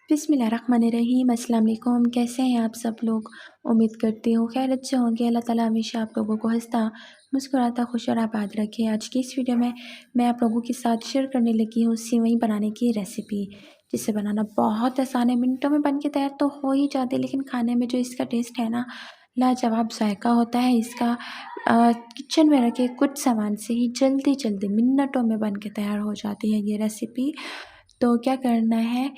बिस्मिल्लाहिर्रहमानिर्रहीम। अस्सलाम वालेकुम। कैसे हैं आप सब लोग? उम्मीद करती हूँ खैरियत से होंगे। अल्लाह ताला हमेशा आप लोगों को हंसता मुस्कुराता खुश और आबाद रखे। आज की इस वीडियो में मैं आप लोगों के साथ शेयर करने लगी हूँ सिवई बनाने की रेसिपी, जिसे बनाना बहुत आसान है। मिनटों में बन के तैयार तो हो ही जाती है, लेकिन खाने में जो इसका टेस्ट है ना, लाजवाब जायका होता है इसका। किचन में रखे कुछ सामान से ही जल्दी जल्दी मिनटों में बन के तैयार हो जाती है ये रेसिपी। तो क्या करना है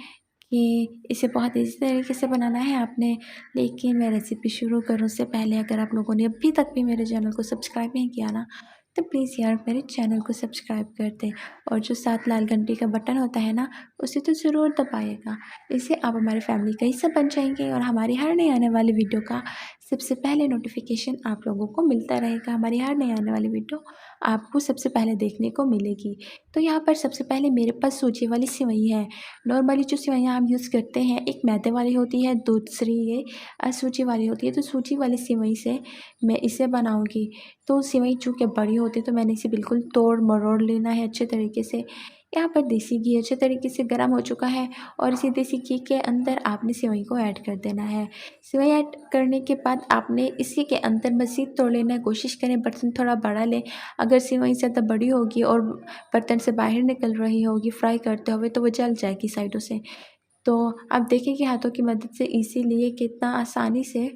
कि इसे बहुत इजी तरीके से बनाना है आपने। लेकिन मैं रेसिपी शुरू करूँ उससे पहले, अगर आप लोगों ने अभी तक भी मेरे चैनल को सब्सक्राइब नहीं किया ना, तो प्लीज़ यार मेरे चैनल को सब्सक्राइब कर दें, और जो साथ लाल घंटी का बटन होता है ना, उसे तो ज़रूर दबाइएगा। इससे आप हमारे फैमिली का हिस्सा बन जाएंगे और हमारी हर नई आने वाली वीडियो का सबसे पहले नोटिफिकेशन आप लोगों को मिलता रहेगा। हमारी हर नई आने वाली वीडियो आपको सबसे पहले देखने को मिलेगी। तो यहाँ पर सबसे पहले मेरे पास सूजी वाली सिवई है। नॉर्मली जो सिवइयाँ हम यूज़ करते हैं, एक मैदे वाली होती है, दूसरी ये सूजी वाली होती है। तो सूजी वाली सिवई से मैं इसे बनाऊंगी। तो सिवई चूँकि बड़ी होती है, तो मैंने इसे बिल्कुल तोड़ मरोड़ लेना है अच्छे तरीके से। यहाँ पर देसी घी अच्छे तरीके से गर्म हो चुका है, और इसी देसी घी के अंदर आपने सिवई को ऐड कर देना है। सिवई ऐड करने के बाद आपने इसी के अंदर मज़ीद तोड़ लेना है। कोशिश करें बर्तन थोड़ा बड़ा लें। अगर सिवई ज़्यादा बड़ी होगी और बर्तन से बाहर निकल रही होगी फ्राई करते हुए, तो वो जल जाएगी साइडों से। तो आप देखें कि हाथों की मदद से इजीली कितना आसानी से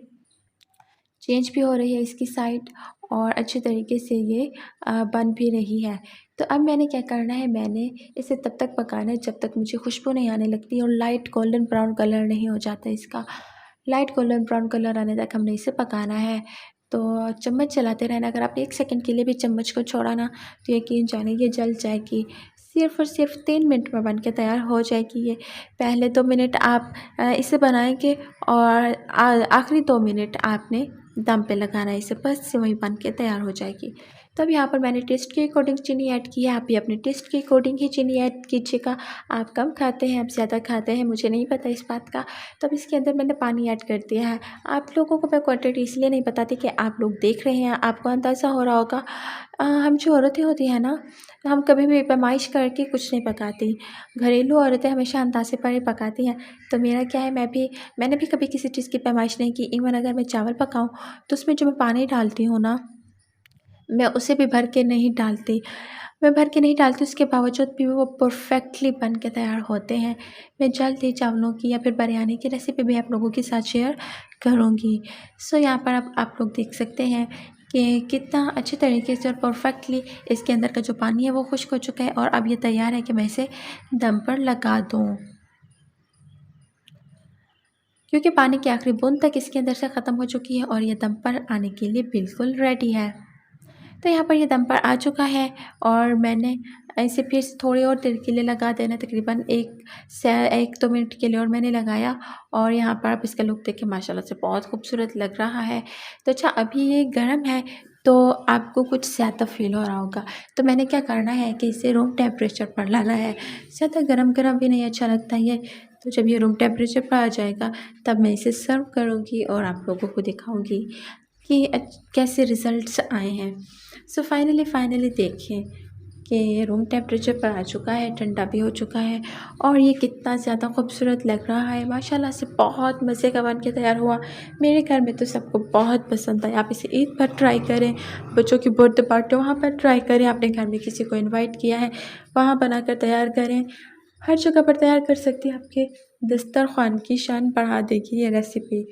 चेंज भी हो रही है इसकी साइड, और अच्छे तरीके से ये बन भी रही है। तो अब मैंने क्या करना है, मैंने इसे तब तक पकाना है जब तक मुझे खुशबू नहीं आने लगती और लाइट गोल्डन ब्राउन कलर नहीं हो जाता इसका। लाइट गोल्डन ब्राउन कलर आने तक हमने इसे पकाना है। तो चम्मच चलाते रहना। अगर आप 1 सेकंड के लिए भी चम्मच को छोड़ा ना, तो यकीन जानिए ये जल जाएगी। सिर्फ़ और सिर्फ 3 मिनट में बन के तैयार हो जाएगी ये। पहले 2 मिनट आप इसे बनाएंगे, और आखिरी 2 मिनट आपने दम पे लगाना है इसे, बस सिवई बन के तैयार हो जाएगी। तब यहाँ पर मैंने टेस्ट के अकॉर्डिंग चीनी ऐड की है। आप भी अपने टेस्ट के अकॉर्डिंग ही चीनी ऐड कीजिएगा। आप कम खाते हैं, आप ज़्यादा खाते हैं, मुझे नहीं पता इस बात का। तब इसके अंदर मैंने पानी ऐड कर दिया है। आप लोगों को मैं क्वांटिटी इसलिए नहीं बताती कि आप लोग देख रहे हैं, आपको अंदाज़ा हो रहा होगा। हम जो औरतें होती हैं ना, हम कभी भी पैमाइश करके कुछ नहीं पकाती। घरेलू औरतें हमेशा अंदाज़े पर ही पकाती हैं। तो मेरा क्या है, मैंने भी कभी किसी चीज़ की पैमाइश नहीं की। इवन अगर मैं चावल पकाऊँ, तो उसमें जो मैं पानी डालती हूँ ना, मैं उसे भी भर के नहीं डालती। मैं भर के नहीं डालती, उसके बावजूद भी वो परफेक्टली बन के तैयार होते हैं। मैं जल्द ही चावलों की या फिर बिरयानी की रेसिपी भी आप लोगों के साथ शेयर करूँगी। सो यहाँ पर आप लोग देख सकते हैं कि कितना अच्छे तरीके से और परफेक्टली इसके अंदर का जो पानी है वो खुश्क हो चुका है, और अब ये तैयार है कि मैं इसे दम पर लगा दूँ। क्योंकि पानी की आखिरी बूंद तक इसके अंदर से ख़त्म हो चुकी है, और ये दम पर आने के लिए बिल्कुल रेडी है। तो यहाँ पर ये दम पर आ चुका है, और मैंने इसे फिर से थोड़ी और देर के लिए लगा देना, तकरीबन 1-2 मिनट के लिए और मैंने लगाया। और यहाँ पर आप इसका लुक देखिए, माशाल्लाह से बहुत खूबसूरत लग रहा है। तो अच्छा, अभी ये गर्म है तो आपको कुछ ज़्यादा फील हो रहा होगा। तो मैंने क्या करना है कि इसे रूम टेम्परेचर पर लाना है। ज़्यादा गरम गरम भी नहीं अच्छा लगता ये। तो जब ये रूम टेम्परेचर पर आ जाएगा, तब मैं इसे सर्व करूँगी और आप लोगों को दिखाऊँगी कि कैसे रिज़ल्ट्स आए हैं। सो फाइनली देखिए कि ये रूम टेम्परेचर पर आ चुका है, ठंडा भी हो चुका है, और ये कितना ज़्यादा खूबसूरत लग रहा है। माशाल्लाह से बहुत मज़े का बन के तैयार हुआ। मेरे घर में तो सबको बहुत पसंद आया। आप इसे ईद पर ट्राई करें, बच्चों की बर्थडे पार्टी वहाँ पर ट्राई करें, अपने घर में किसी को इन्वाइट किया है वहाँ बनाकर तैयार करें। हर जगह पर तैयार कर सकती है, आपके दस्तरख़्वान की शान बढ़ा देगी ये रेसिपी।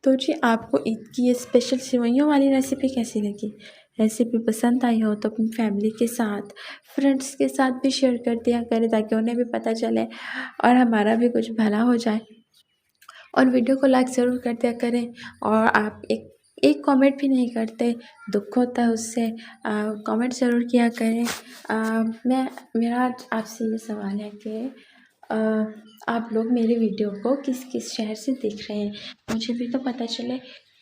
तो जी, आपको ईद की ये स्पेशल सेवइयों वाली रेसिपी कैसी लगी? रेसिपी पसंद आई हो तो अपनी फैमिली के साथ, फ्रेंड्स के साथ भी शेयर कर दिया करें, ताकि उन्हें भी पता चले और हमारा भी कुछ भला हो जाए। और वीडियो को लाइक ज़रूर कर दिया करें। और आप एक एक कमेंट भी नहीं करते, दुख होता है उससे। कमेंट ज़रूर किया करें। मेरा आज आपसे ये सवाल है कि अ, आप लोग मेरे वीडियो को किस किस शहर से देख रहे हैं, मुझे भी तो पता चले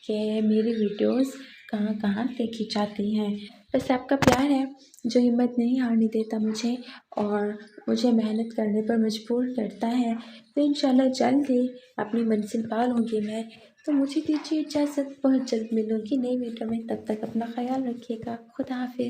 कि मेरी वीडियोस कहाँ कहाँ देखी जाती हैं। बस आपका प्यार है जो हिम्मत नहीं हारने देता मुझे, और मुझे मेहनत करने पर मजबूर करता है। तो इंशाल्लाह जल्द ही अपनी मंजिल पा लूँगी मैं। तो मुझे दीजिए इजाज़त, बहुत जल्द मिलूँगी नई वीडियो में। तब तक अपना ख्याल रखिएगा। खुदा हाफिज़।